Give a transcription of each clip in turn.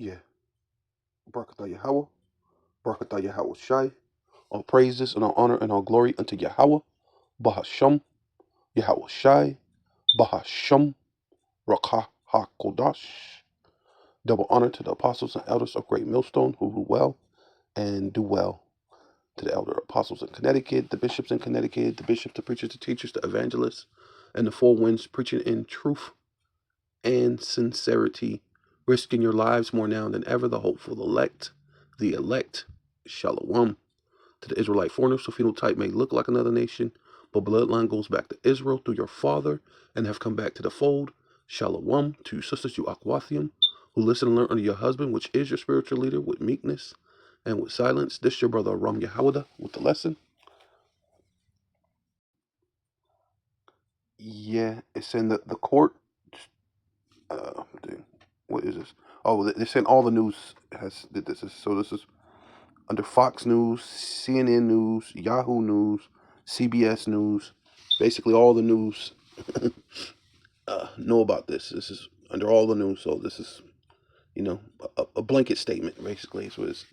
Yeah. Barakatah Yahweh. Barakatah Yahweh Shai. All praises and all honor and all glory unto Yahweh. Bahasham. Yahweh Shai. Bahasham. Rakah HaKodash. Double honor to the apostles and elders of Great Millstone who rule well and do well. To the elder apostles in Connecticut, the bishops in Connecticut, the bishops, the preachers, the teachers, the evangelists, and the four winds preaching in truth and sincerity, risking your lives more now than ever, the hopeful elect, the elect, Shalom. To the Israelite foreigners, so phenotype may look like another nation, but bloodline goes back to Israel through your father and have come back to the fold. Shalom. To your sisters, you Aquathium, who listen and learn under your husband, which is your spiritual leader, with meekness and with silence. This your brother Ram Yahawada with the lesson. Yeah, it's in the court. Uh, what is this? Oh, they're saying all the news has did this. So this is under Fox News, CNN News, Yahoo News, CBS News. Basically, all the news know about this. This is under all the news. So this is, a blanket statement. Basically, is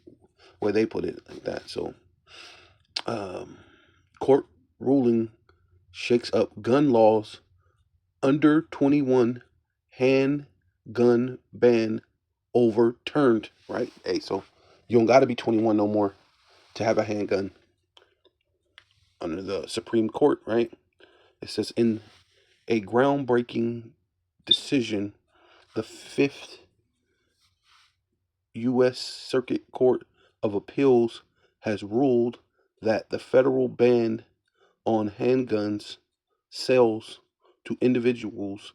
where they put it like that. So, um, court ruling shakes up gun laws. Under 21 handgun ban overturned. Right? Hey, so you don't got to be 21 no more to have a handgun under the Supreme Court, right? It says in a groundbreaking decision, the Fifth U.S. Circuit Court of Appeals has ruled that the federal ban on handguns sales to individuals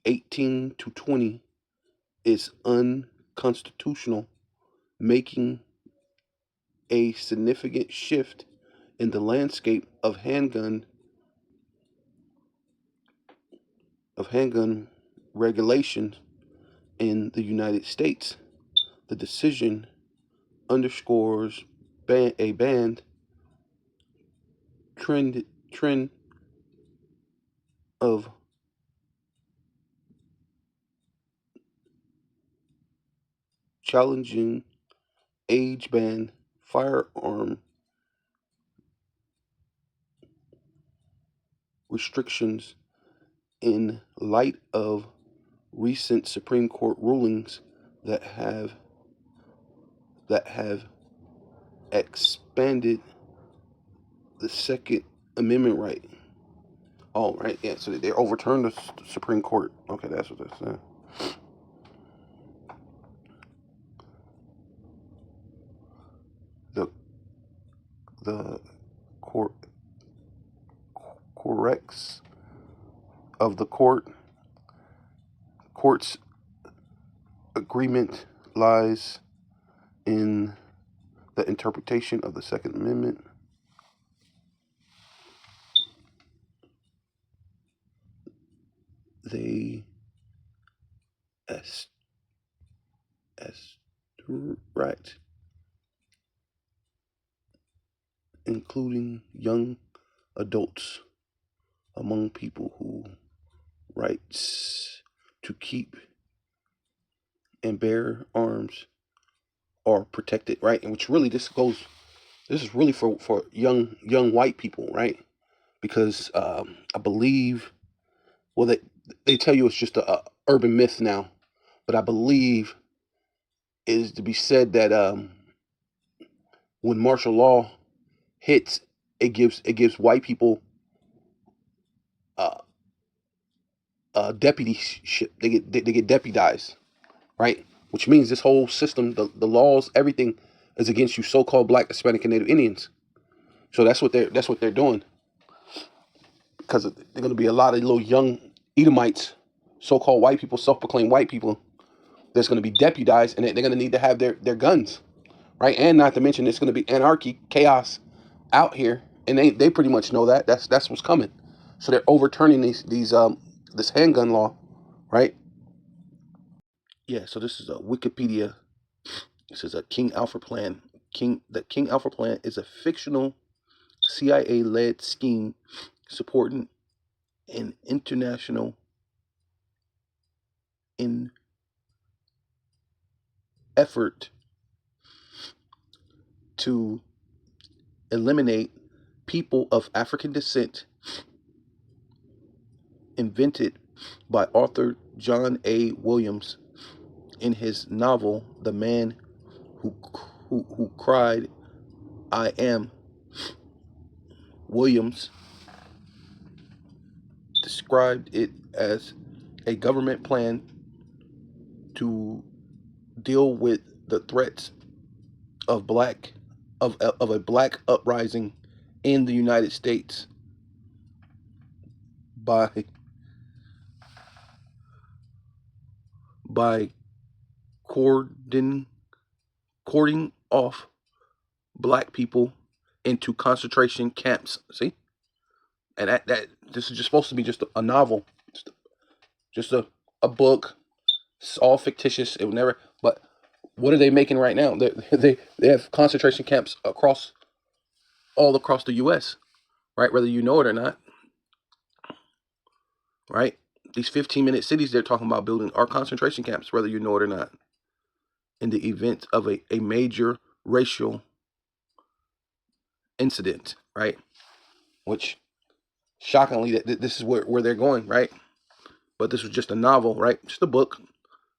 18 to 20 is unconstitutional, making a significant shift in the landscape of handgun regulation in the United States. The decision underscores a banned trend of challenging age-band firearm restrictions in light of recent Supreme Court rulings that have expanded the Second Amendment right. Oh, right, yeah. So they overturned the Supreme Court. Okay, that's what they're saying. The the court corrects of the court's agreement lies in the interpretation of the Second Amendment. They as right, including young adults among people who rights to keep and bear arms are protected, right? And which really this is really for young white people, right? Because I believe, well, they tell you it's just a urban myth now, but I believe it is to be said that when martial law hits, it gives white people uh, deputyship. They get deputized, right? Which means this whole system, the laws, everything is against you, so-called Black, Hispanic, and Native Indians. So that's what they're doing, because they're going to be a lot of little young Edomites, so-called white people, self-proclaimed white people, that's going to be deputized, and they're going to need to have their guns, right? And not to mention, it's going to be anarchy, chaos out here, and they pretty much know that. That's what's coming. So they're overturning these this handgun law, right? Yeah. So this is a Wikipedia. This is a King Alpha Plan. The King Alpha Plan is a fictional CIA-led scheme supporting an international effort to eliminate people of African descent invented by author John A. Williams in his novel The Man Who Cried I Am. Williams described it as a government plan to deal with the threats of a black uprising in the United States by by cording off black people into concentration camps. See, and that this is just supposed to be just a novel, just a book. It's all fictitious. It will never. But what are they making right now? They have concentration camps all across the U.S. Right, whether you know it or not. Right, these 15-minute cities they're talking about building are concentration camps, whether you know it or not. In the event of a major racial incident, right? Which shockingly, this is where they're going, right? But this was just a novel, right? Just a book,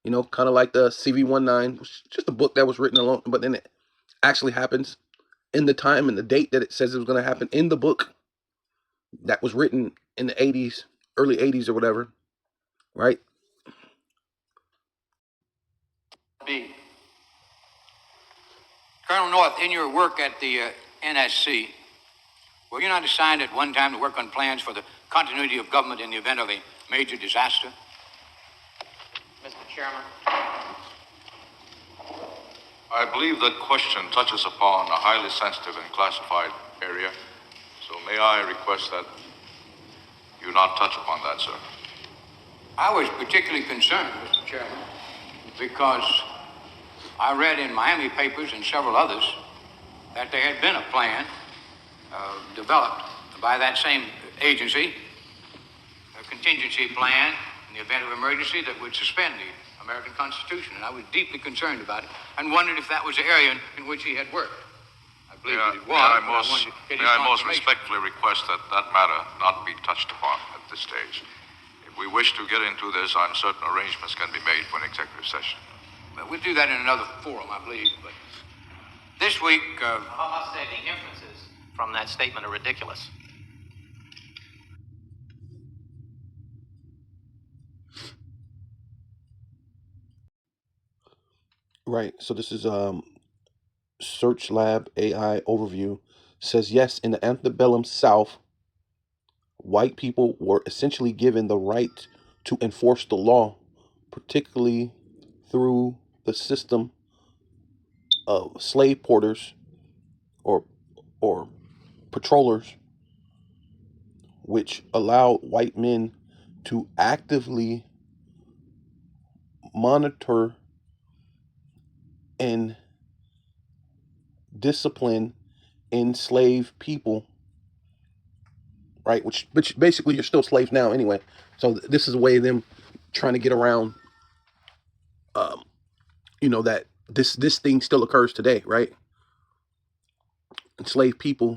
kind of like the CV-19, just a book that was written alone, but then it actually happens in the time and the date that it says it was going to happen in the book that was written in the 80s, early 80s or whatever, right? B. Colonel North, in your work at the NSC, were you not assigned at one time to work on plans for the continuity of government in the event of a major disaster? Mr. Chairman. I believe that question touches upon a highly sensitive and classified area, so may I request that you not touch upon that, sir? I was particularly concerned, Mr. Chairman, because I read in Miami papers and several others that there had been a plan developed by that same agency, a contingency plan in the event of emergency that would suspend the American Constitution. And I was deeply concerned about it and wondered if that was the area in which he had worked. I believe that it was. May I most respectfully request that that matter not be touched upon at this stage. If we wish to get into this, I'm certain arrangements can be made for an executive session. Well, we'll do that in another forum, I believe. But this week... I must say the inferences from that statement are ridiculous. Right. So this is Search Lab AI overview. Says yes, in the antebellum South, white people were essentially given the right to enforce the law, particularly through the system of slave porters or patrollers, which allowed white men to actively monitor and discipline enslaved people, right? Which basically you're still slaves now anyway. So this is a way of them trying to get around, that this thing still occurs today, right? Enslaved people,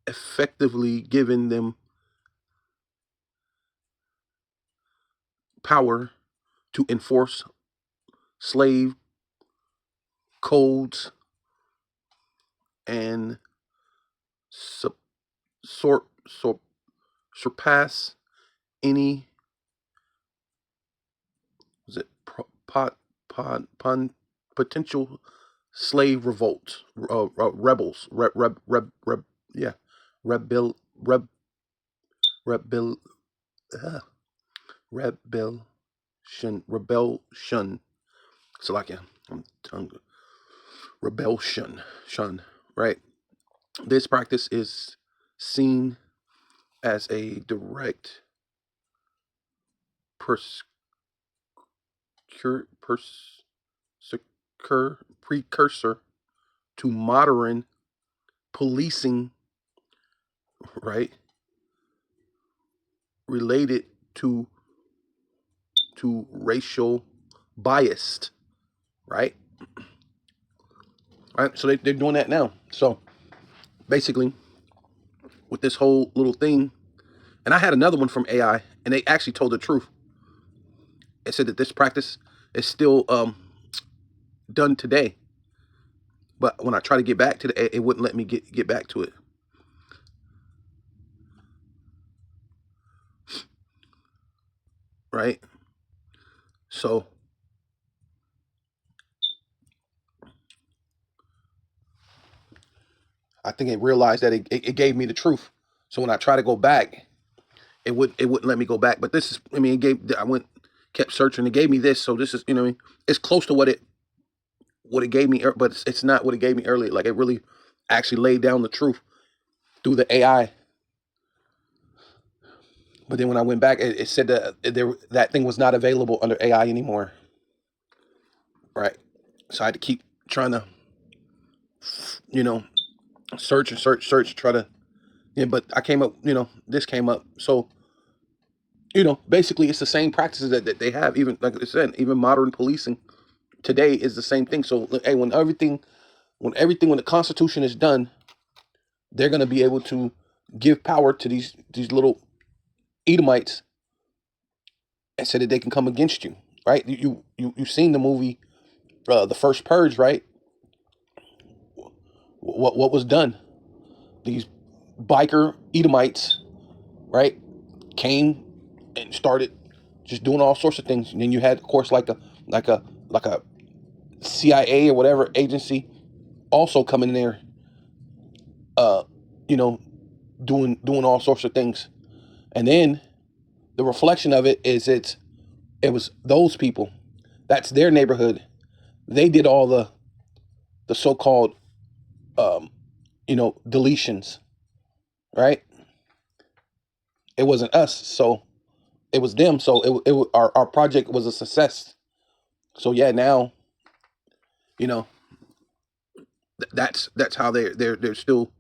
effectively giving them power to enforce slave codes and sort surpass any, was it pot potential slave revolt, rebels, yeah, rebel reb rebel rebellion. So like, yeah, rebellion, shun, right? This practice is seen as a direct precursor to modern policing, right? Related to racial bias, right? Right. So they're doing that now. So basically, with this whole little thing, and I had another one from AI, and they actually told the truth. It said that this practice is still done today, but when I try to get back to it wouldn't let me get back to it. Right. So I think it realized that it gave me the truth. So when I try to go back, it wouldn't let me go back. But this is, I mean, I kept searching. It gave me this. So this is, you know, what I mean, it's close to what it gave me, but it's not what it gave me earlier. Like it really actually laid down the truth through the AI. But then when I went back, it said that that thing was not available under AI anymore. Right. So I had to keep trying to, you know, search and search, try to, yeah. But I came up, this came up. So, basically it's the same practices that they have, even like I said, even modern policing today is the same thing. So, hey, when the Constitution is done, they're gonna be able to give power to these little Edomites and say that they can come against you, right? You've seen the movie, The First Purge, right? What was done? These biker Edomites, right, came and started just doing all sorts of things. And then you had, of course, like a CIA or whatever agency also coming in there, uh, you know, doing all sorts of things. And then the reflection of it is it was those people. That's their neighborhood. They did all the so-called deletions, right? It wasn't us, so it was them. So our project was a success. So yeah, now you know that's how they're still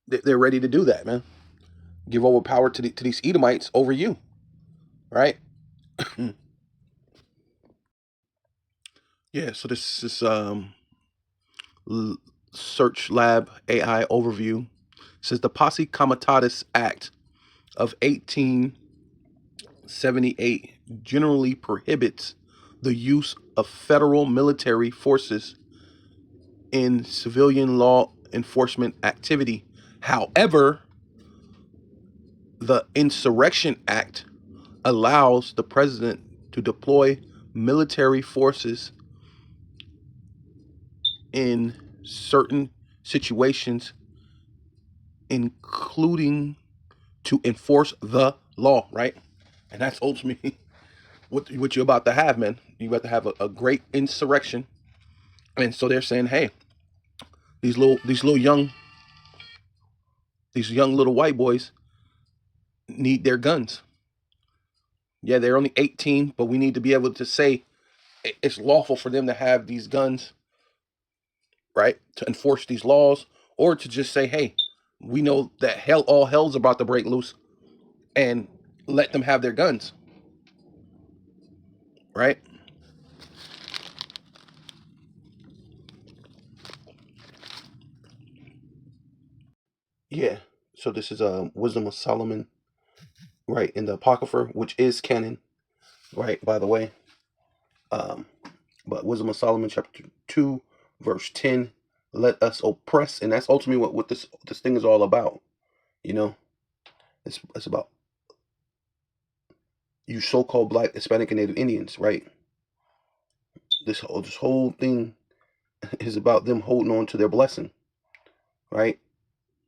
they're ready to do that, man. Give over power to these Edomites over you, right? Yeah. So this is Search Lab AI overview. It says the Posse Comitatus Act of 1878 generally prohibits the use of federal military forces in civilian law enforcement activity. However, the Insurrection Act allows the president to deploy military forces in certain situations, including to enforce the law, right? And that's ultimately what you're about to have, man. You're about to have a great insurrection. And so they're saying, hey, these young little white boys need their guns. Yeah, they're only 18, but we need to be able to say it's lawful for them to have these guns, right? To enforce these laws, or to just say, hey, we know that all hell's about to break loose, and let them have their guns, right? Yeah. So this is Wisdom of Solomon, right, in the Apocrypha, which is canon, right? By the way, um, but Wisdom of Solomon, chapter 2, verse 10. Let us oppress, and that's ultimately what this thing is all about. You know, it's about you so-called Black, Hispanic, and Native Indians, right? This whole thing is about them holding on to their blessing, right?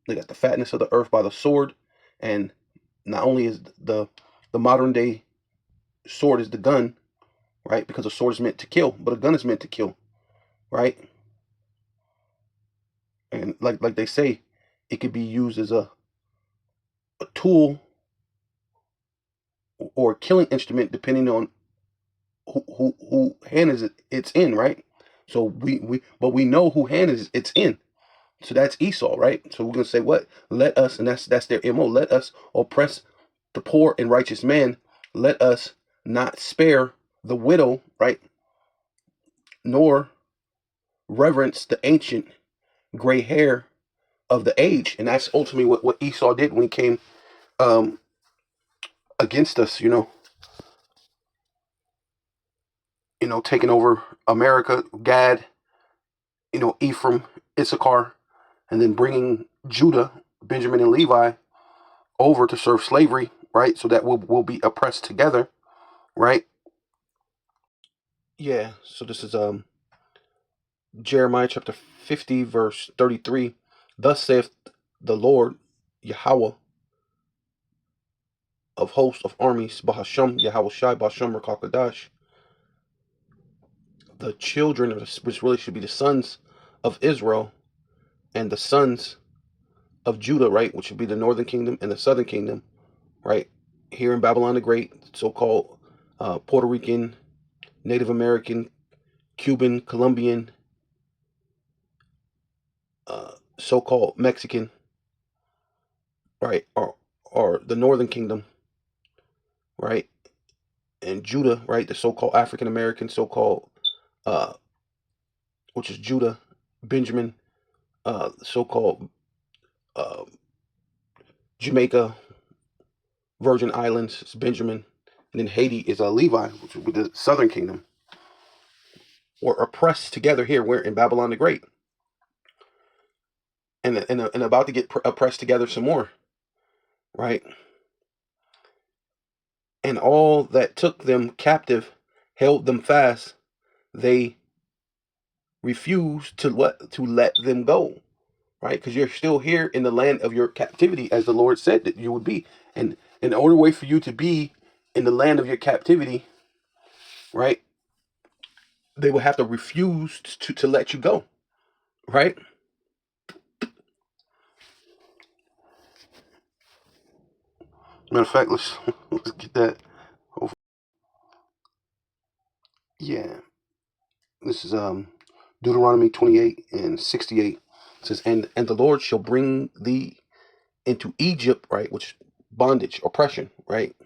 They got the fatness of the earth by the sword, and not only is the modern day sword is the gun, right? Because a sword is meant to kill, but a gun is meant to kill, right? And like they say, it could be used as a tool or a killing instrument depending on who hand is it's in, right? So but we know who hand is it's in. So that's Esau, right? So we're gonna say what? Let us, and that's their MO. Let us oppress the poor and righteous man. Let us not spare the widow, right? nor reverence the ancient gray hair of the age. And that's ultimately what Esau did when he came um, against us, taking over America, Gad, Ephraim, Issachar, and then bringing Judah, Benjamin, and Levi over to serve slavery, right? So that we'll be oppressed together, right? Yeah. So this is Jeremiah chapter 50, verse 33. Thus saith the Lord Yahweh of hosts of armies, Bahasham Yahweh Shai Bahasham Rakakadash, the children of which really should be the sons of Israel and the sons of Judah, right, which would be the northern kingdom and the southern kingdom, right, here in Babylon the Great, so-called Puerto Rican, Native American, Cuban, Colombian, so-called Mexican, right, or the northern kingdom, right, and Judah, right, the so-called African American, so-called, which is Judah, Benjamin, so-called uh, Jamaica, Virgin Islands is Benjamin, and then Haiti is Levi, which would be the southern kingdom. Were oppressed together here. We're in Babylon the Great, and about to get oppressed together some more, right? And all that took them captive held them fast. They refused to let them go, right? Because you're still here in the land of your captivity, as the Lord said that you would be. And in order way for you to be in the land of your captivity, right, they would have to refuse to let you go, right? Matter of fact, let's get that over. Yeah, this is Deuteronomy 28 and 68. It says, and the Lord shall bring thee into Egypt, right, which bondage, oppression, right,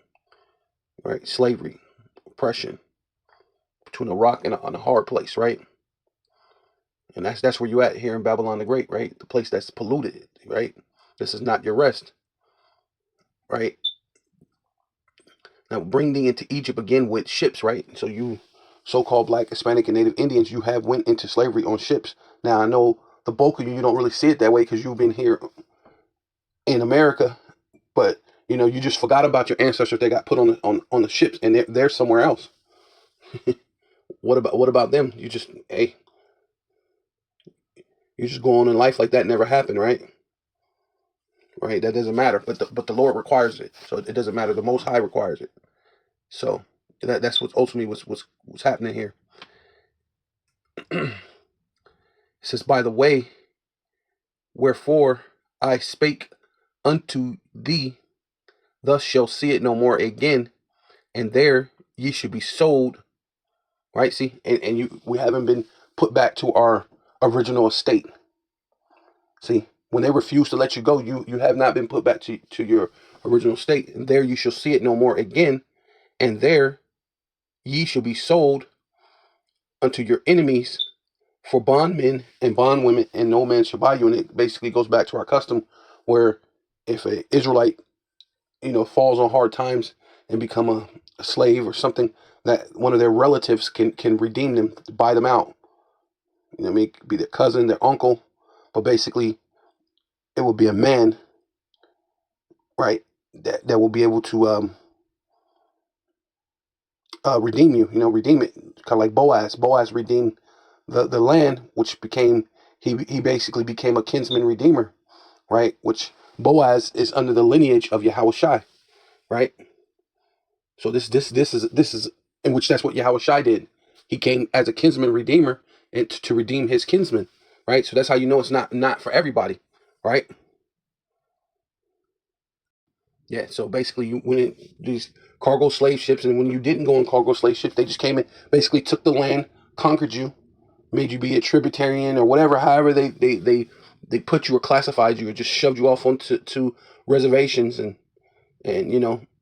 slavery, oppression, between a rock and a hard place, right, and that's where you at here in Babylon the Great, right, the place that's polluted, right. This is not your rest, right. Now bring thee into Egypt again with ships, right. So you so-called Black, Hispanic, and Native Indians, you have went into slavery on ships. Now I know the bulk of you don't really see it that way because you've been here in America, but you just forgot about your ancestors. They got put on the ships, and they're somewhere else. What about them? You just go on in life like that never happened, right? Right. That doesn't matter. But the Lord requires it, so it doesn't matter. The Most High requires it. So that's what's ultimately what's happening here. It says, by the way, wherefore I spake unto thee, thus shall see it no more again, and there ye should be sold. Right? See, and we haven't been put back to our original estate. See, when they refuse to let you go, you have not been put back to your original state, and there you shall see it no more again, and there ye shall be sold unto your enemies for bondmen and bondwomen, and no man shall buy you. And it basically goes back to our custom where if a Israelite, falls on hard times and become a slave or something, that one of their relatives can redeem them, buy them out. It may be their cousin, their uncle, but basically it will be a man, right, that will be able to redeem you, redeem it. Kind of like Boaz. Boaz redeemed the land, which became, he basically became a kinsman redeemer, right? Which Boaz is under the lineage of Yahweh Shai, right? So this is in which that's what Yahweh Shai did. He came as a kinsman redeemer and to redeem his kinsman, right? So that's how you know it's not for everybody, right? Yeah. So basically, you went in these cargo slave ships, and when you didn't go on cargo slave ships, they just came in, basically took the land, conquered you, made you be a tributarian or whatever. However, they put you or classified you or just shoved you off onto reservations and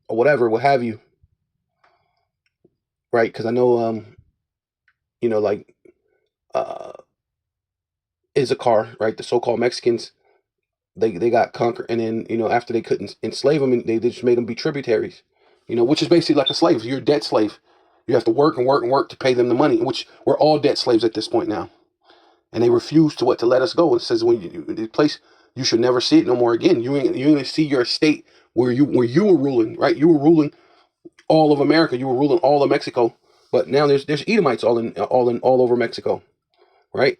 or whatever, what have you, right? Because I know like is a car, right? The so-called Mexicans, they got conquered, and then after they couldn't enslave them, and they just made them be tributaries, which is basically like a slave. You're a debt slave. You have to work and work and work to pay them the money, which we're all debt slaves at this point now. And they refuse to let us go. It says when the place you should never see it no more again. You ain't gonna see your estate where you were ruling, right? You were ruling all of America. You were ruling all of Mexico. But now there's Edomites all over Mexico, right?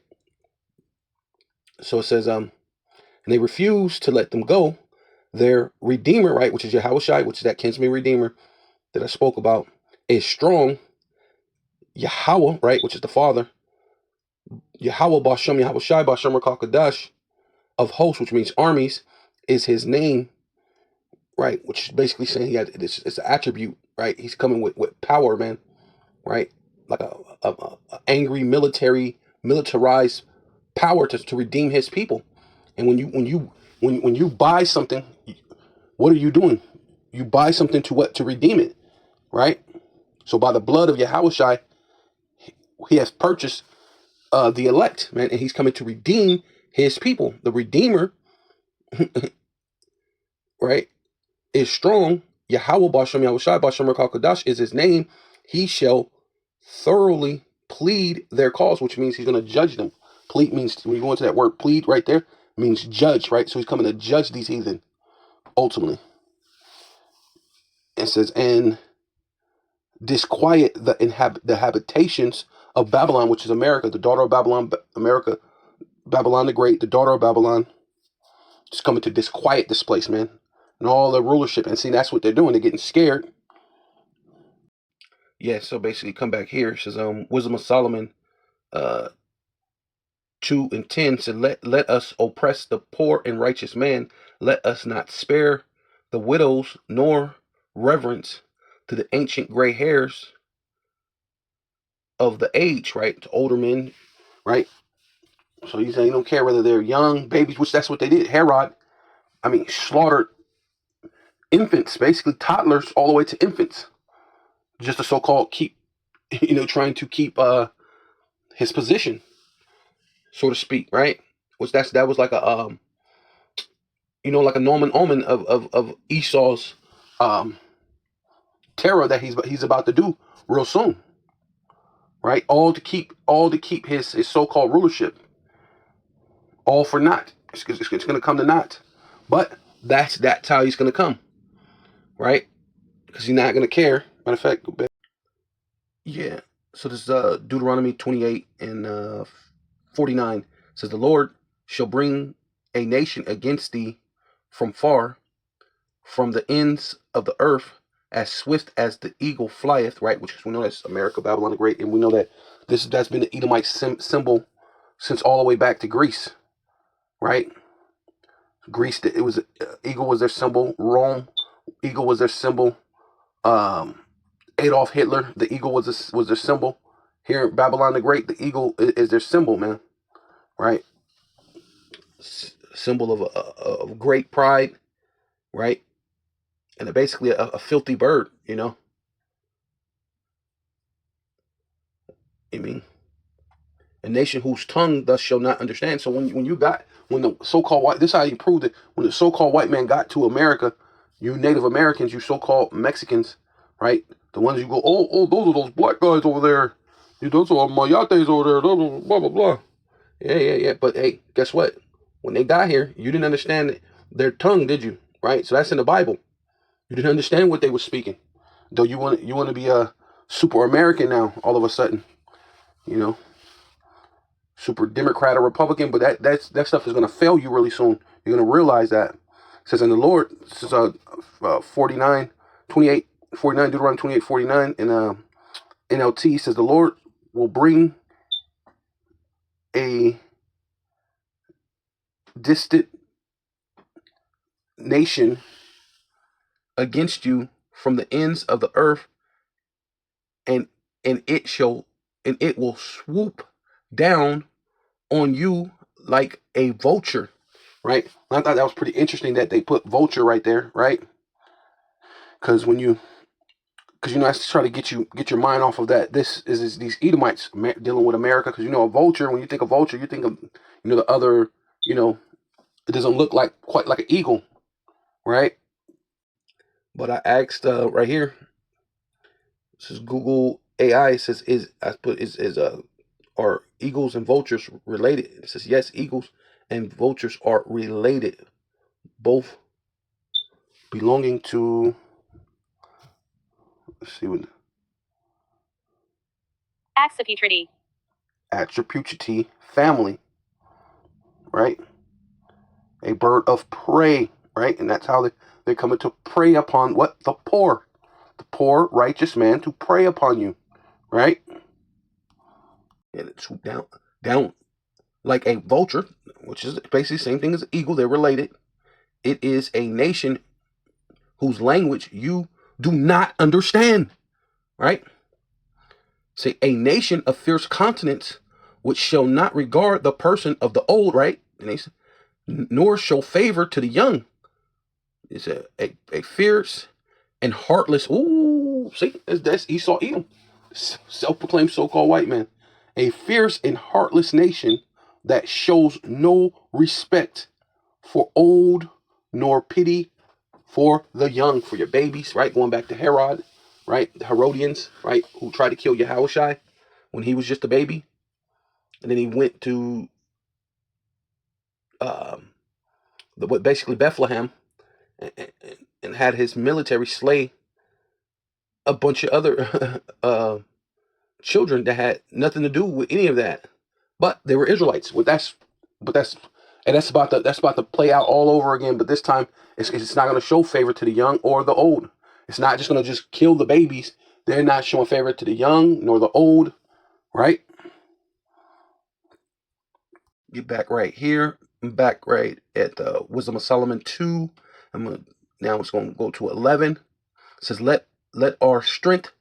So it says and they refuse to let them go. Their redeemer, right, which is Yahushai, which is that kinsman redeemer that I spoke about, is strong. Yahweh, right, which is the Father. Yahweh Bashem, Yahushai Bashem Rakakadash of hosts, which means armies, is his name, right? Which is basically saying it's an attribute, right? He's coming with power, man, right? Like a angry militarized power to redeem his people. And when you buy something, what are you doing? You buy something to what? To redeem it, right? So by the blood of Yahushai, he has purchased the elect, man, and he's coming to redeem his people. The Redeemer, right, is strong. Yahweh Bashem Yahushai Bashem Rakakadash is his name. He shall thoroughly plead their cause, which means he's going to judge them. Plead means, when you go into that word plead right there, means judge, right? So he's coming to judge these heathen, ultimately. It says, and disquiet the habitations of Babylon, which is America, the daughter of Babylon, America, Babylon the Great, the daughter of Babylon. Just coming to disquiet this place, man, and all their rulership. And see, that's what they're doing. They're getting scared. Yeah, so basically come back here. It says Wisdom of Solomon 2 and 10 said, let us oppress the poor and righteous man. Let us not spare the widows, nor reverence to the ancient gray hairs of the age, right? To older men, right? So he's saying he don't care whether they're young, babies, which that's what they did. Herod, slaughtered infants, basically toddlers, all the way to infants, just to so-called keep, trying to keep his position, so to speak, right? That was like a like a Norman omen of Esau's terror that he's about to do real soon, right? All to keep his so-called rulership, all for naught. It's going to come to naught, but that's how he's going to come, right? Because he's not going to care. Matter of fact, go back. Yeah. So this is Deuteronomy 28 and 49 says, the Lord shall bring a nation against thee from far, from the ends of the earth, as swift as the eagle flieth, right? Which we know that's America, Babylon the Great, and we know that that's been the Edomite symbol since all the way back to Greece, right? Greece, it was eagle was their symbol. Rome, eagle was their symbol. Adolf Hitler, the eagle was their symbol. Here in Babylon the Great, the eagle is their symbol, man, right? Symbol of great pride, right? And basically a filthy bird, I mean, a nation whose tongue thus shall not understand. So when the so-called white, this is how you prove it. When the so-called white man got to America, you Native Americans, you so-called Mexicans, right? The ones you go, those are those black guys over there. Those are mayates over there. Blah blah blah blah. Yeah. But hey, guess what? When they got here, you didn't understand their tongue, did you? Right? So that's in the Bible. You didn't understand what they were speaking. Though you want to be a super American now, all of a sudden, super Democrat or Republican, but that stuff is going to fail you really soon. You're going to realize that. It says, in the Lord, this is 49, 28, 49, Deuteronomy 28, 49, and NLT says, the Lord will bring a distant nation against you from the ends of the earth, and it will swoop down on you like a vulture, right? I thought that was pretty interesting that they put vulture right there, right? Because because that's to try to get your mind off of that. This is these Edomites dealing with America, because a vulture. When you think of vulture, you think of the other. It doesn't look quite like an eagle, right? But I asked right here. This is Google AI. It says are eagles and vultures related? It says yes, eagles and vultures are related, both belonging to. Let's see what. Attributity family, right? A bird of prey, right? And that's how they're coming to prey upon what? The poor righteous man to prey upon you, right? And it swoop down like a vulture, which is basically the same thing as an eagle. They're related. It is a nation whose language you do not understand, right? Say a nation of fierce continents which shall not regard the person of the old, right? And they say, nor show favor to the young. It's a fierce and heartless. Ooh, see, that's Esau Edom, self-proclaimed so-called white man. A fierce and heartless nation that shows no respect for old nor pity for the young, for your babies, right? Going back to Herod, right? The Herodians, right? Who tried to kill Yahushua when he was just a baby. And then he went to basically Bethlehem and had his military slay a bunch of other children that had nothing to do with any of that, but they were Israelites. That's about to play out all over again. But this time, it's not going to show favor to the young or the old. It's not just going to just kill the babies. They're not showing favor to the young nor the old, right? Get back right here. I'm back right at Wisdom of Solomon 2. Now it's going to go to 11. It says, let our strength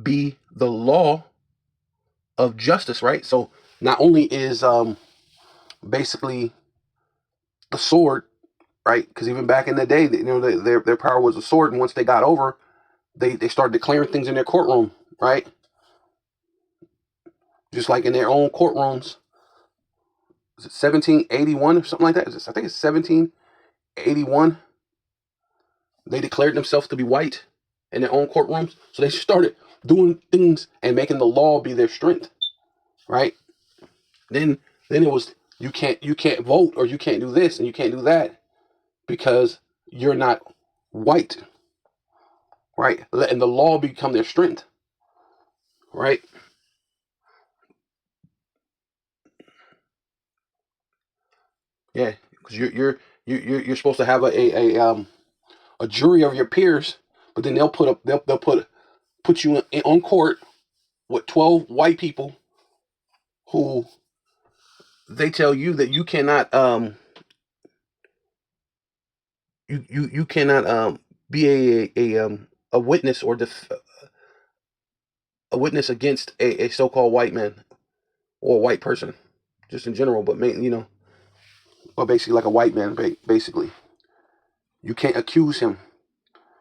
be the law of justice, right? So not only is basically the sword, right? Because even back in the day, their power was a sword, and once they got over, they started declaring things in their courtroom, right? Just like in their own courtrooms. Is it 1781 or something like that? I think it's 1781. They declared themselves to be white in their own courtrooms, so they started doing things and making the law be their strength, right? Then it was you can't vote, or you can't do this and you can't do that because you're not white, right? Letting the law become their strength, right? Yeah, because you're supposed to have a jury of your peers, but then they'll put you on court with 12 white people who they tell you that you cannot you cannot be a witness or a witness against a so-called white man or a white person, just in general, but or basically like a white man. Basically, you can't accuse him.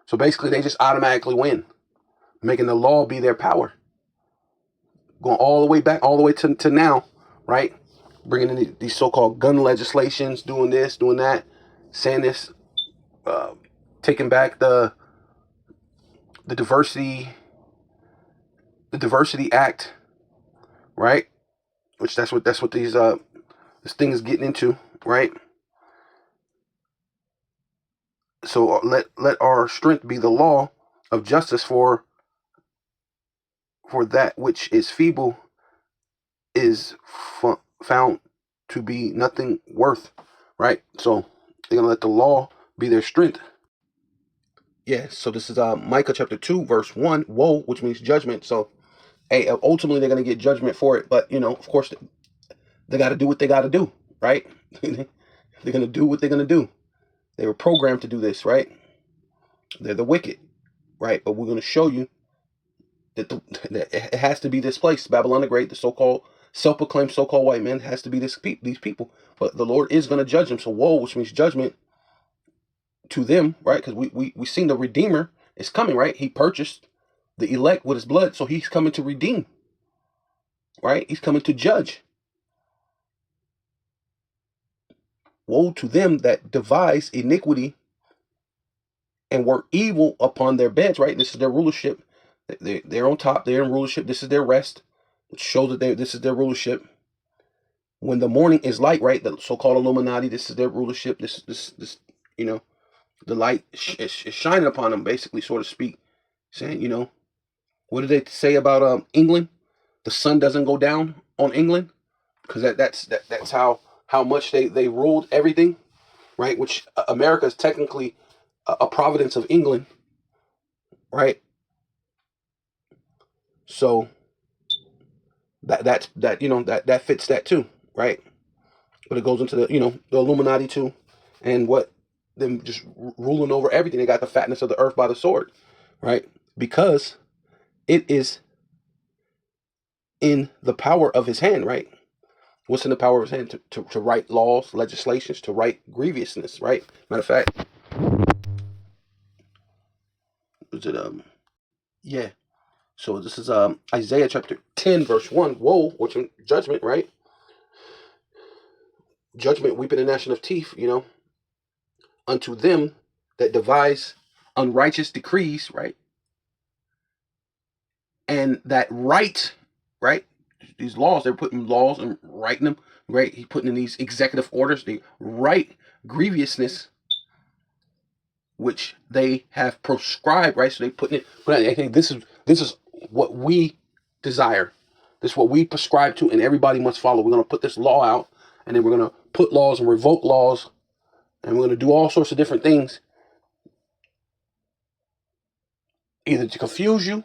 So basically, they just automatically win, making the law be their power. Going all the way back, all the way to now, right? Bringing in these so-called gun legislations, doing this, doing that, saying this, taking back the diversity act, right? Which that's what this thing is getting into, right? So let our strength be the law of justice, for that which is feeble is found to be nothing worth, right? So they're gonna let the law be their strength. Yeah. So this is Micah chapter 2 verse 1. Woe, which means judgment. So hey, ultimately they're gonna get judgment for it, but of course they got to do what they got to do, right? They're gonna do what they're gonna do. They were programmed to do this, right? They're the wicked, right? But we're gonna show you that it has to be this place, Babylon the Great, the so-called self-proclaimed so-called white man, has to be these people. But the Lord is going to judge them. So woe, which means judgment to them, right? Because we seen the Redeemer is coming, right? He purchased the elect with his blood. So he's coming to redeem, right? He's coming to judge. Woe to them that devise iniquity and work evil upon their beds, right? This is their rulership. They're on top. They're in rulership. This is their rest, which shows that this is their rulership. When the morning is light, right? The so-called Illuminati. This is their rulership. This. The light is shining upon them, basically, so to speak. Saying, what did they say about England? The sun doesn't go down on England because that's how much they ruled everything, right? Which America is technically a providence of England, right? So that fits that too, right? But it goes into the Illuminati too, and what them just ruling over everything. They got the fatness of the earth by the sword, right? Because it is in the power of his hand, right? What's in the power of his hand? To write laws, legislations, to write grievousness, right? Matter of fact, was it yeah. So this is Isaiah chapter 10, verse 1. Woe, which is judgment, right? Judgment, weeping and gnashing of teeth, unto them that devise unrighteous decrees, right? And that write, right? These laws, they're putting laws and writing them, right? He's putting in these executive orders, they write grievousness, which they have prescribed, right? So they putting it. But I think this is what we desire. This is what we prescribe to, and everybody must follow. We're going to put this law out, and then we're going to put laws and revoke laws, and we're going to do all sorts of different things, either to confuse you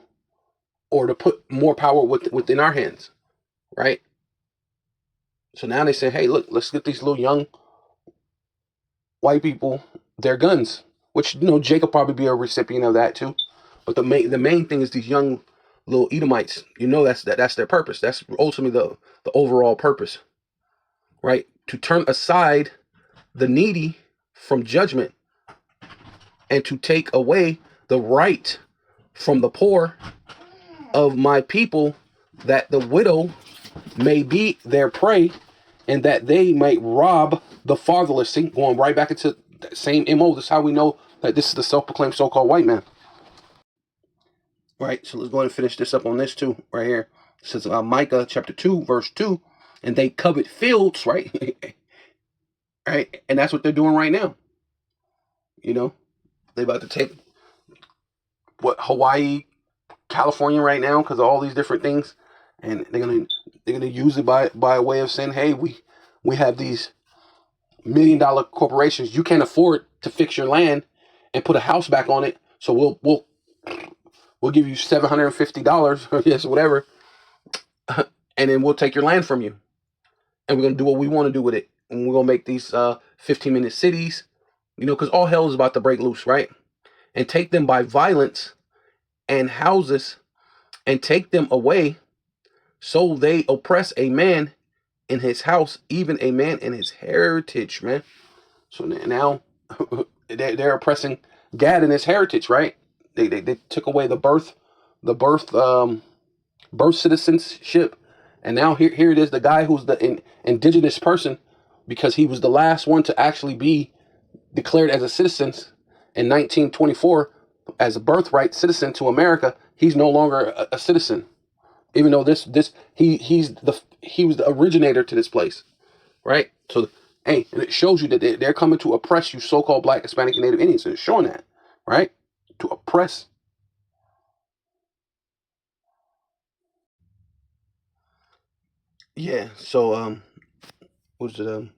or to put more power within our hands, right? So now they say, hey, look, let's get these little young white people their guns, which Jacob probably be a recipient of that too. But the main thing is these young little Edomites. That's their purpose. That's ultimately the overall purpose, right? To turn aside the needy from judgment and to take away the right from the poor of my people, that the widow may be their prey and that they might rob the fatherless. See, going right back into that same MO. This is how we know that this is the self-proclaimed so-called white man. Right, so let's go ahead and finish this up on this too, right here. It says Micah chapter 2, verse 2, and they covet fields, right? Right, and that's what they're doing right now. They about to take Hawaii, California right now because of all these different things, and they're gonna use it by way of saying, hey, we have these $1 million corporations. You can't afford to fix your land and put a house back on it, so we'll give you $750 or yes, whatever, and then we'll take your land from you, and we're gonna do what we want to do with it, and we're gonna make these 15-minute cities, because all hell is about to break loose, right? And take them by violence and houses, and take them away, so they oppress a man in his house, even a man in his heritage, man. So now they're oppressing Gad in his heritage, right? They took away the birth citizenship, and now here it is, the guy who's the indigenous person, because he was the last one to actually be declared as a citizen in 1924 as a birthright citizen to America. He's no longer a citizen, even though he was the originator to this place, right? So hey, and it shows you that they're coming to oppress you, so-called Black, Hispanic, and Native Indians. So it's showing that, right? To oppress. Yeah. So what was it?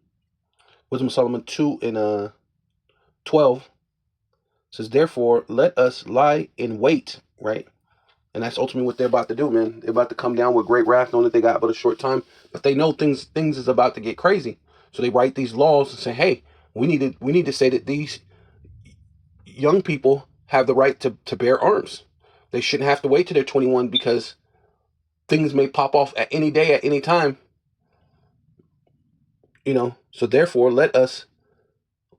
Wisdom of Solomon 2 and 12 says, therefore let us lie in wait, right? And that's ultimately what they're about to do, man. They're about to come down with great wrath, knowing that they got but a short time, but they know things is about to get crazy. So they write these laws and say, hey, we need to say that these young people have the right to bear arms. They shouldn't have to wait till they're 21, because things may pop off at any day, at any time. So therefore let us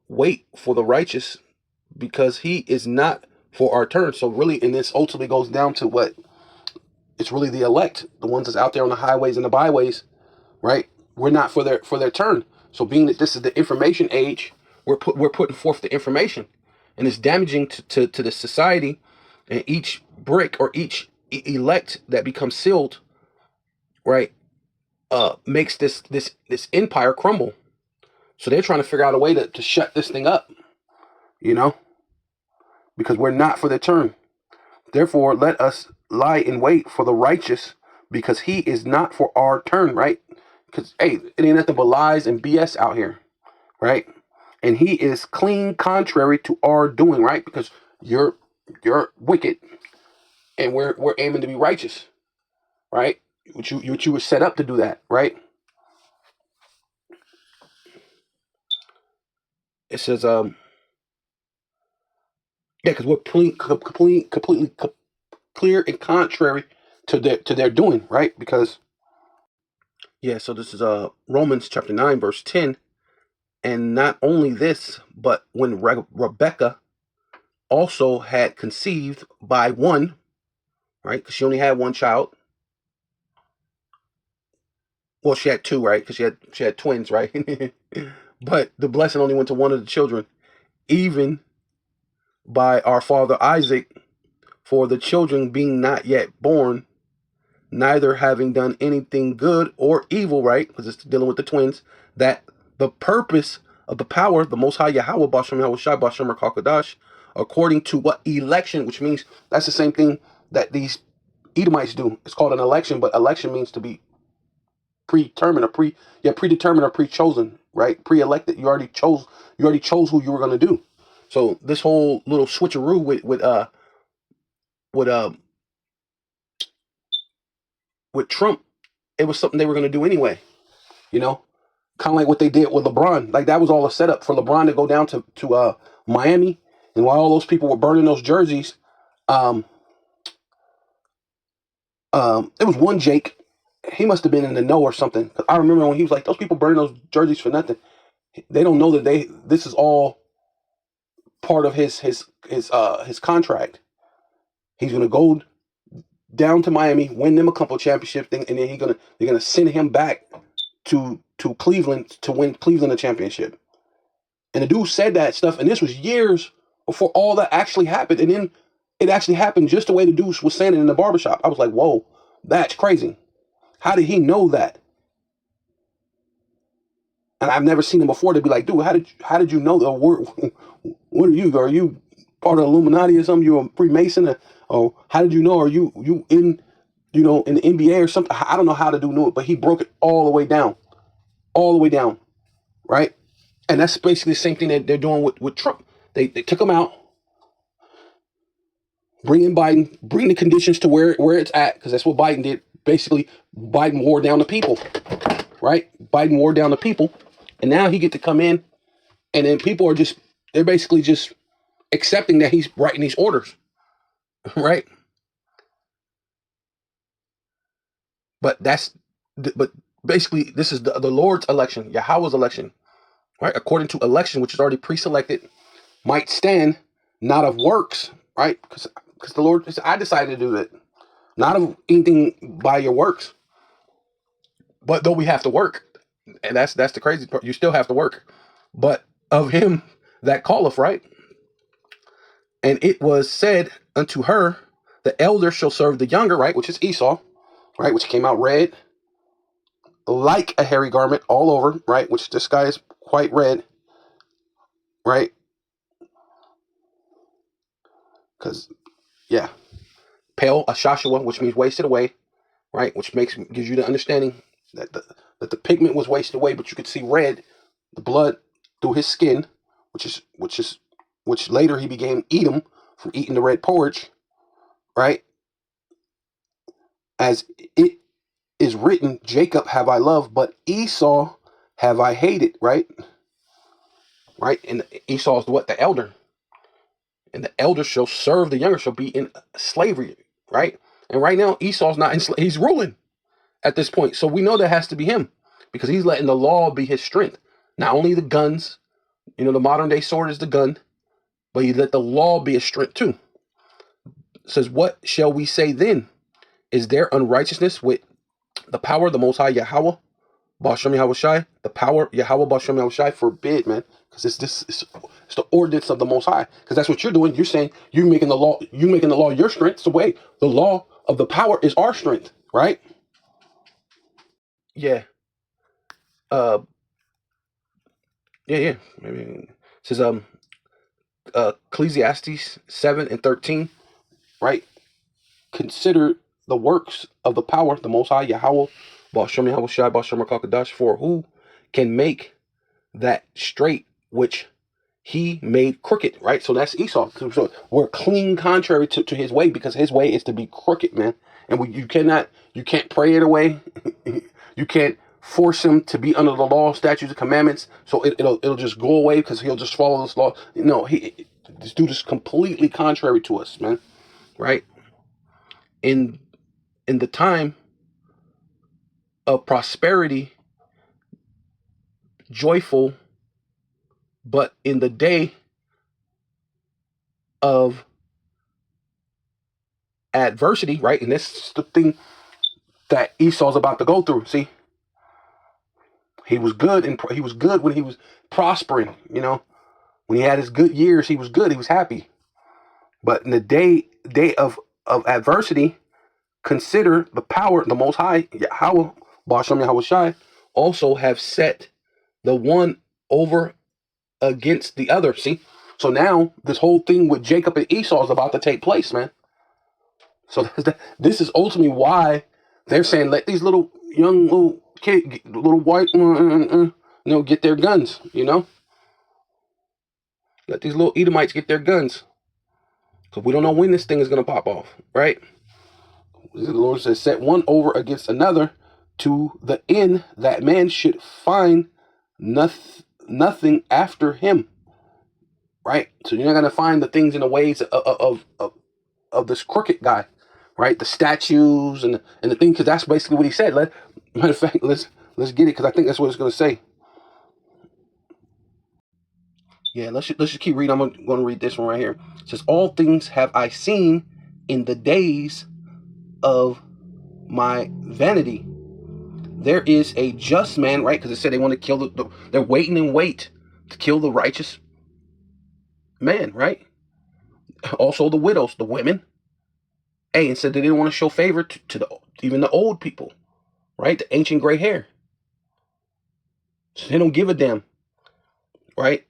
wait for the righteous, because he is not for our turn. So really, and this ultimately goes down to what? It's really the elect, the ones that's out there on the highways and the byways, right? We're not for their turn. So being that this is the information age, we're putting forth the information, and it's damaging to the society, and each brick or each elect that becomes sealed, right, makes this empire crumble. So they're trying to figure out a way to shut this thing up, you know, because we're not for the turn. Therefore, let us lie in wait for the righteous, because he is not for our turn, right? Because, hey, it ain't nothing but lies and BS out here, right? And he is clean contrary to our doing, right? Because you're wicked, and we're aiming to be righteous, right? You were set up to do that, right? It says, yeah, because we're completely clear and contrary to their doing, right? Because, yeah, so this is Romans chapter 9 verse 10. And not only this, but when Rebecca also had conceived by one, right? Because she only had one child. Well, she had two, right? Because she had twins, right? But the blessing only went to one of the children, even by our father Isaac, for the children being not yet born, neither having done anything good or evil, right? Because it's dealing with the twins, that the purpose of the power, the Most High Yahweh, Bashem Yahweh Shai, Bashem Rakakadash, according to what election, which means that's the same thing that these Edomites do. It's called an election, but election means to be predetermined or pre-chosen, right? Pre-elected. You already chose who you were going to do. So this whole little switcheroo with Trump, it was something they were going to do anyway, you know? Kind of like what they did with LeBron. Like, that was all a setup for LeBron to go down to Miami, and while all those people were burning those jerseys, it was one Jake. He must have been in the know or something. 'Cause I remember when he was like, "Those people burning those jerseys for nothing." They don't know that this is all part of his contract. He's gonna go down to Miami, win them a couple of championships, and then they're gonna send him back to Cleveland to win Cleveland a championship. And the dude said that stuff, and this was years before all that actually happened. And then it actually happened just the way the dude was saying it in the barbershop. I was like, whoa, that's crazy. How did he know that? And I've never seen him before to be like, dude, how did you know that? What are you? Are you part of Illuminati or something? You a Freemason? Or how did you know? Are you in, in the NBA or something? I don't know how to do it, but he broke it all the way down. All the way down. Right? And that's basically the same thing that they're doing with Trump. They took him out, bring in Biden, bring the conditions to where it's at, because that's what Biden did. Basically, Biden wore down the people, right? Biden wore down the people, and now he get to come in, and then people they're basically just accepting that he's writing these orders, right? But basically this is the Lord's election, Yahweh's election, right? According to election, which is already pre-selected, might stand, not of works, right? Because the Lord, I decided to do that, not of anything by your works, but though we have to work, and that's the crazy part. You still have to work, but of him that calleth, right? And it was said unto her, the elder shall serve the younger, right? Which is Esau, right? Which came out red, like a hairy garment all over, right? Which this guy is quite red, right? Because, yeah, pale, a Shashua, which means wasted away, right? Which gives you the understanding that the pigment was wasted away, but you could see red, the blood through his skin, which later he became Edom from eating the red porridge, right? As it is written, Jacob have I loved, but Esau have I hated, right? Right? And Esau is what? The elder. And the elder shall serve the younger, shall be in slavery, right? And right now, Esau's not in slavery. He's ruling at this point. So we know that has to be him, because he's letting the law be his strength. Not only the guns, the modern day sword is the gun, but he let the law be his strength too. says, what shall we say then? Is there unrighteousness with the power of the Most High Yahweh? Bashem Yahweh Shai, the power Yahweh Bashem Yahweh Shai forbid, man, because it's the ordinance of the Most High. Because that's what you're doing. You're saying you're making the law your strength. It's the way the law of the power is our strength, right? Yeah. Yeah. Maybe it says Ecclesiastes 7:13, right? Consider the works of the power, the Most High Yahweh, Bashem Yahweh Shai, Bashem Kakadash, for who can make that straight which he made crooked, right? So that's Esau. So we're clean contrary to his way, because his way is to be crooked, man. And you can't pray it away. You can't force him to be under the law, statutes, and commandments. So it'll just go away because he'll just follow this law. No, this dude is completely contrary to us, man. Right? In the time of prosperity, joyful, but in the day of adversity, right? And this is the thing that Esau's about to go through. See, he was good, and he was good when he was prospering. When he had his good years, he was good. He was happy. But in the day of adversity, consider the power, the Most High Yahweh, Bashem Yahweh Shai, also have set the one over against the other. See, so now this whole thing with Jacob and Esau is about to take place, man. So this is ultimately why they're saying, let these little kid, little white, get their guns. Let these little Edomites get their guns, because we don't know when this thing is gonna pop off, right? The Lord says, set one over against another, to the end that man should find nothing after him, right? So you're not gonna find the things in the ways of this crooked guy, right? The statues and the thing, because that's basically what he said. Matter of fact, let's get it, because I think that's what it's going to say. Yeah, let's just keep reading. I'm going to read this one right here. It says, all things have I seen in the days of my vanity. There is a just man, right? Because it said they want to kill they're waiting in wait to kill the righteous man, right? Also the widows, the women. And said they didn't want to show favor to even the old people, right? The ancient gray hair. So they don't give a damn, right?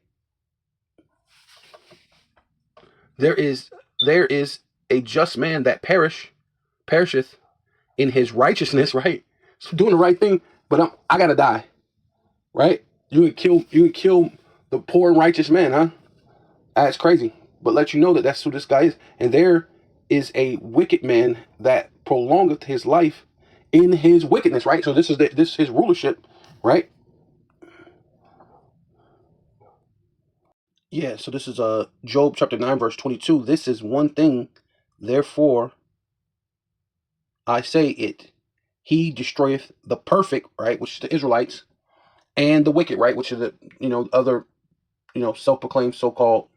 There is a just man that perisheth in his righteousness, right? So doing the right thing, but I gotta die, right? You would kill the poor and righteous man, huh? That's crazy. But let you know that that's who this guy is. And there is a wicked man that prolongeth his life in his wickedness, right? So this is his rulership, right? Yeah, so this is Job chapter 9, verse 22. This is one thing, therefore I say it. He destroyeth the perfect, right, which is the Israelites, and the wicked, right, which is the other self-proclaimed so-called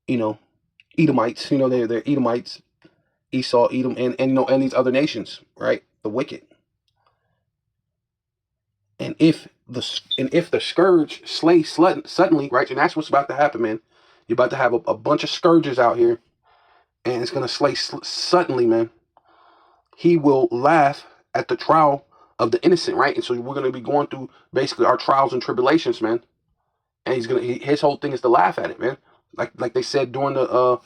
Edomites. They're Edomites, Esau, Edom, and these other nations, right? The wicked. And if the scourge slay suddenly, right, and that's what's about to happen, man. You're about to have a bunch of scourges out here, and it's gonna slay suddenly, man. He will laugh at the trial of the innocent, right? And so we're gonna be going through basically our trials and tribulations, man. And his whole thing is to laugh at it, man. Like they said during the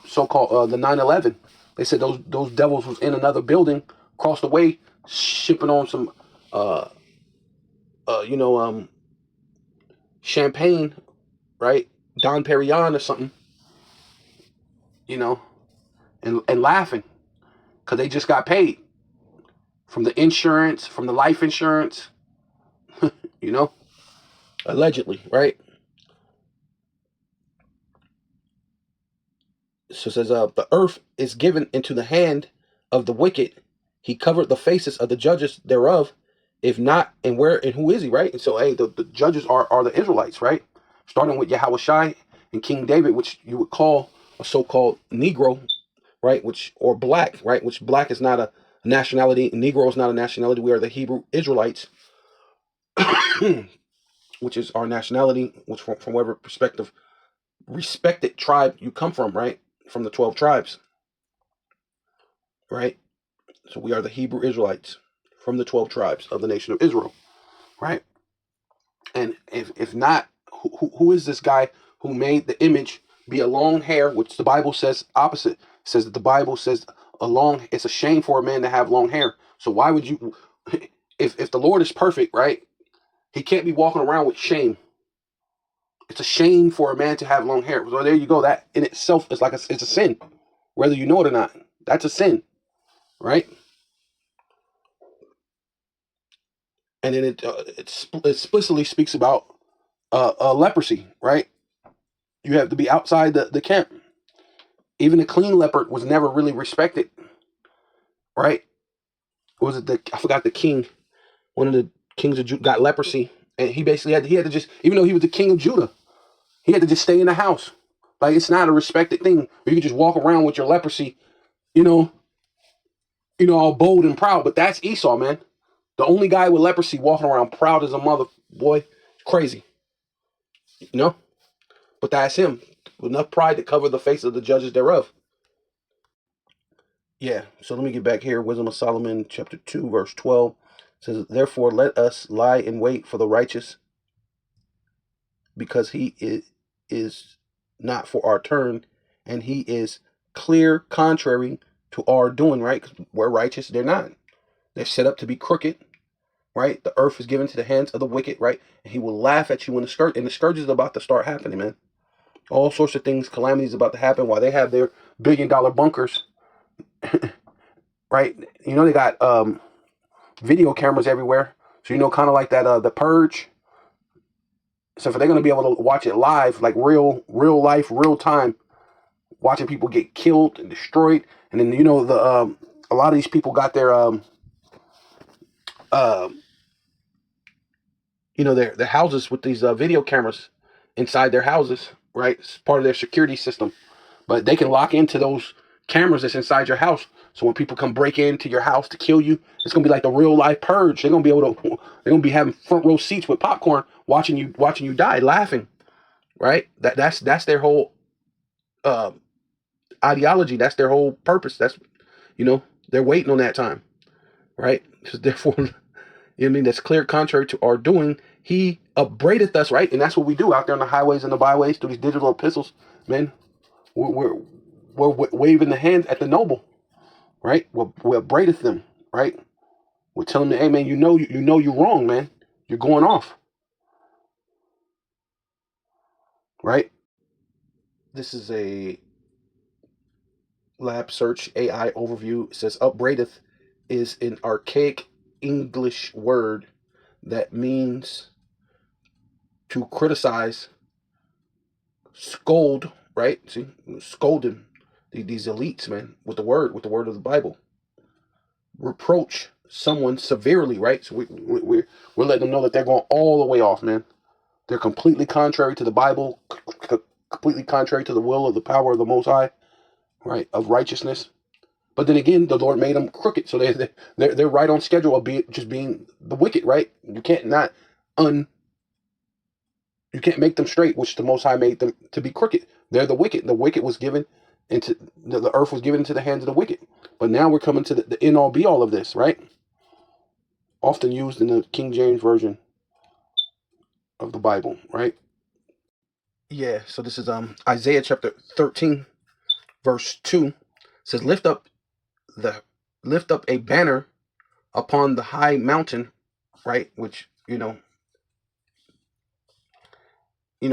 so-called the 9/11, they said those devils was in another building across the way, shipping on some champagne, right? Don Perignon or something, and laughing because they just got paid from the insurance, from the life insurance, allegedly, right? So it says, the earth is given into the hand of the wicked. He covered the faces of the judges thereof. If not, and where and who is he, right? And so, hey, the judges are the Israelites, right? Starting with Yahweh Shai and King David, which you would call a so-called Negro, right? Or black, right? Which black is not a nationality. Negro is not a nationality. We are the Hebrew Israelites, which is our nationality, which from whatever perspective, respected tribe you come from, right? From the 12 tribes, right? So we are the Hebrew Israelites from the 12 tribes of the nation of Israel, right? And if not, who is this guy who made the image be a long hair, which the Bible says opposite? It says that the Bible says it's a shame for a man to have long hair. So why would you, if the Lord is perfect, right? He can't be walking around with shame. It's a shame for a man to have long hair. So there you go. That in itself is it's a sin, whether you know it or not. That's a sin, right? And then it explicitly speaks about leprosy, right? You have to be outside the camp. Even a clean leopard was never really respected, right? Was it I forgot the king, one of the kings of Judah got leprosy, and he basically had to just, even though he was the king of Judah, he had to just stay in the house. Like, it's not a respected thing. You can just walk around with your leprosy, you know, all bold and proud. But that's Esau, man. The only guy with leprosy walking around proud as a mother, boy, crazy, you know. But that's him, with enough pride to cover the face of the judges thereof. Yeah, so let me get back here. Wisdom of Solomon, chapter 2, verse 12 says, therefore let us lie in wait for the righteous, because he is not for our turn, and he is clear contrary to our doing, right? Because we're righteous, they're not. They're set up to be crooked, right? The earth is given to the hands of the wicked, right? And he will laugh at you when the scourge is about to start happening, man. All sorts of things, calamities about to happen while they have their billion-dollar bunkers. Right? You know, they got video cameras everywhere. So, kind of like that, The Purge. So, if they're going to be able to watch it live, like real life, real time, watching people get killed and destroyed. And then, a lot of these people got their, their houses with these video cameras inside their houses, right? It's part of their security system. But they can lock into those cameras that's inside your house. So when people come break into your house to kill you, it's gonna be like the real life purge. They're gonna be having front row seats with popcorn, watching you die, laughing. Right? That's their whole ideology. That's their whole purpose. That's they're waiting on that time. Right? So therefore, that's clear contrary to our doing. He upbraideth us, right? And that's what we do out there on the highways and the byways through these digital epistles, man. We're waving the hands at the noble, right? We upbraideth them, right? We're telling them, hey man, you know you're wrong, man. You're going off, right? This is a lab search AI overview. It says upbraideth is an archaic English word that means to criticize, scold, right? See, scolding these elites, man, with the word of the Bible. Reproach someone severely, right? So we're letting them know that they're going all the way off, man. They're completely contrary to the Bible, completely contrary to the will of the power of the Most High, right? Of righteousness. But then again, the Lord made them crooked, so they're right on schedule of being the wicked, right? You can't you can't make them straight, which the Most High made them to be crooked. They're the wicked. The wicked was given into the earth was given into the hands of the wicked. But now we're coming to the end all be all of this, right? Often used in the King James Version of the Bible, right? Yeah, so this is Isaiah chapter 13, verse 2. It says, lift up a banner upon the high mountain, right? Which,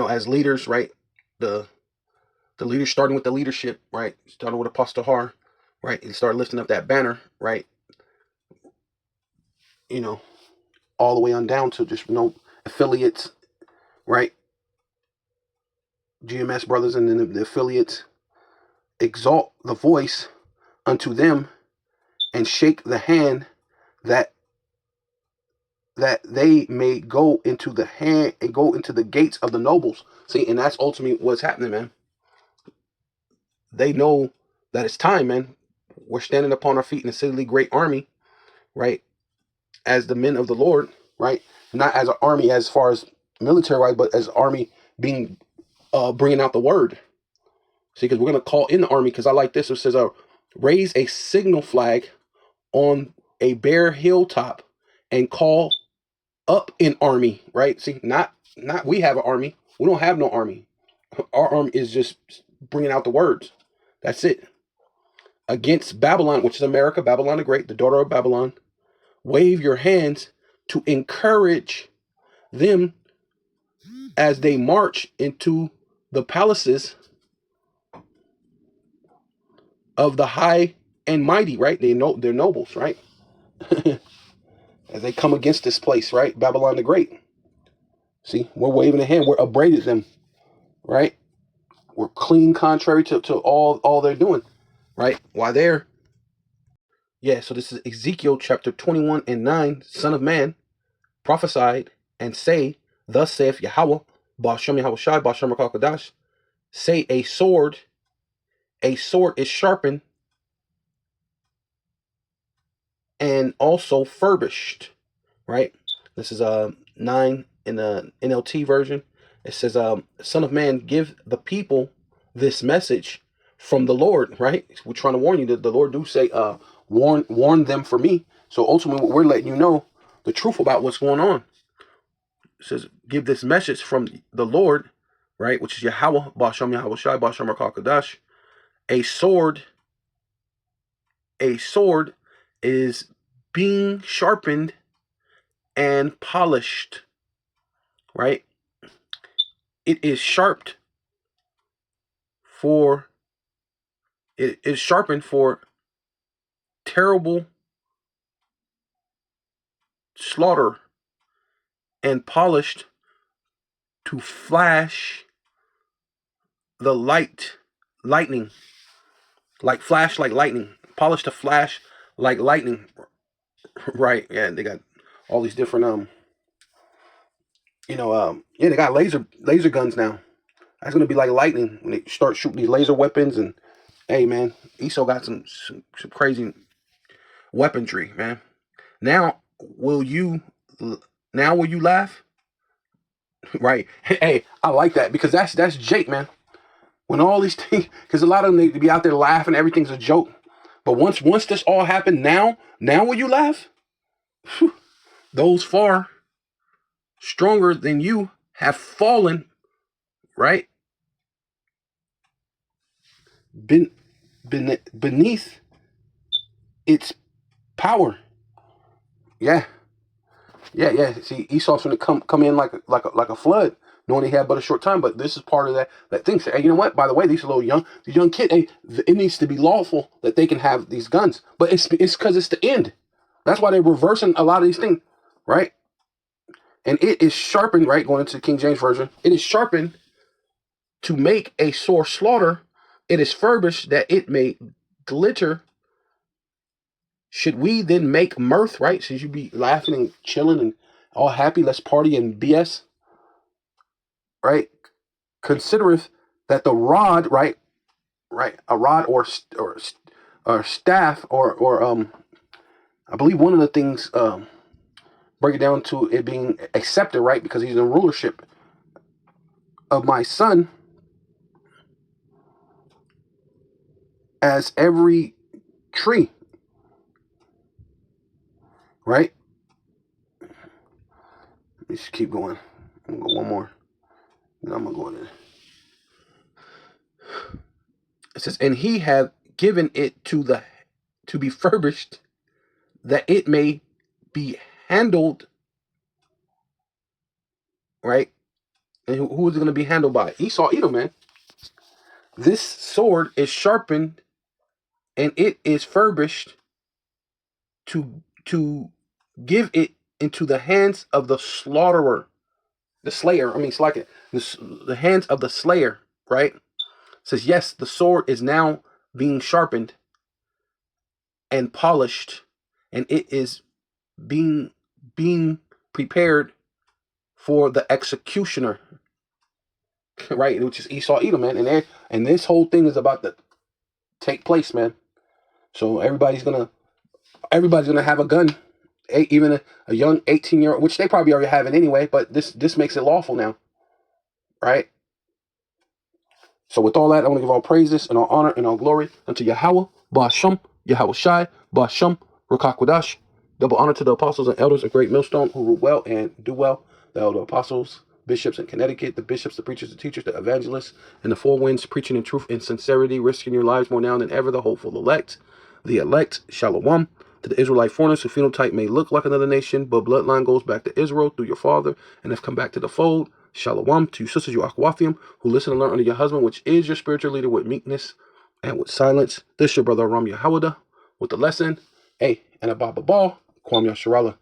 as leaders, right? The leaders, starting with the leadership, right? Starting with Apostle Har, right? And start lifting up that banner, right? All the way on down to just affiliates, right? GMS brothers and then the affiliates. Exalt the voice unto them and shake the hand that they may go into the gates of the nobles. See, and that's ultimately what's happening, man. They know that it's time, man. We're standing upon our feet in a exceedingly great army, right? As the men of the Lord, right? Not as an army as far as military wise, but as army being bringing out the word. See, because we're gonna call in the army. Because I like this. It says, raise a signal flag on a bare hilltop and call up an army, right? See, not we have an army. We don't have no army. Our army is just bringing out the words. That's it. Against Babylon, which is America, Babylon the Great, the daughter of Babylon. Wave your hands to encourage them as they march into the palaces of the high and mighty, right? They know they're nobles, right? As they come against this place, right? Babylon the Great. See, we're waving a hand. We're upbraided them, right? We're clean contrary to all they're doing, right? While they're, yeah, so this is Ezekiel chapter 21 and 9. Son of man, prophesied and say, thus saith Yahweh, Ba'ashem Yahweh Shai, Ba'ashem Rakakadash, say a sword is sharpened and also furbished, right? This is 9 in the NLT version. It says, son of man, give the people this message from the Lord, right? We're trying to warn you that the Lord do say, warn them for me. So ultimately, we're letting you know the truth about what's going on. It says, give this message from the Lord, right? Which is Yahweh, Ba'ashem Yahweh Shai, Ba'ashem Rakakadash. A sword is being sharpened and polished, right? It is sharpened for terrible slaughter and polished to flash the lightning, like flash like lightning, polished to flash like lightning, right? Yeah, they got all these different yeah, they got laser guns now. That's gonna be like lightning when they start shooting these laser weapons. And hey, man, Esau got some crazy weaponry, man. Now will you laugh? Right? Hey, I like that because that's Jake, man. When all these things, because a lot of them they be out there laughing, everything's a joke. But once this all happened, now will you laugh? Whew. Those far stronger than you have fallen, right? Beneath its power. Yeah. See, Esau's going to come in like a flood, knowing he had but a short time. But this is part of that thing. Say, hey, you know what? By the way, these young kid. Hey, it needs to be lawful that they can have these guns. But it's because it's the end. That's why they're reversing a lot of these things, right? And it is sharpened, right? Going into the King James version, it is sharpened to make a sore slaughter. It is furbished that it may glitter. Should we then make mirth, right? Should you be laughing and chilling and all happy? Let's party and BS, right? Considereth that the rod, right, a rod or staff or I believe one of the things break it down to it being accepted, right? Because he's in rulership of my son, as every tree, right? Let's just keep going. I'm gonna go one more. Then I'm gonna go in there. It says, and he have given it to be furbished, that it may be handled, right? And who is it going to be handled by? Esau, Edom, man. This sword is sharpened, and it is furbished to give it into the hands of the slaughterer, the slayer. I mean, it's like the hands of the slayer, right? It says, yes, the sword is now being sharpened and polished, and it is being prepared for the executioner, right? Which is Esau, Edom, man. And this whole thing is about take place, man. So everybody's gonna have a gun. Even a young 18-year-old, which they probably already have it anyway, but this makes it lawful now, right? So with all that, I want to give all praises and all honor and all glory unto Yahweh, Ba'asham, Yahweh Shai, Ba'asham, Rakakwadash. Double honor to the apostles and elders of Great Millstone who rule well and do well, the elder apostles, bishops in Connecticut, the bishops, the preachers, the teachers, the evangelists, and the four winds, preaching in truth and sincerity, risking your lives more now than ever, the hopeful elect. The elect, Shalom, to the Israelite foreigners whose phenotype may look like another nation, but bloodline goes back to Israel through your father and have come back to the fold. Shalom to you sisters, you Akwathium, who listen and learn under your husband, which is your spiritual leader, with meekness and with silence. This your brother Ram Yahawada with the lesson. Hey, and a Baba Ball, Kwam Yasharala.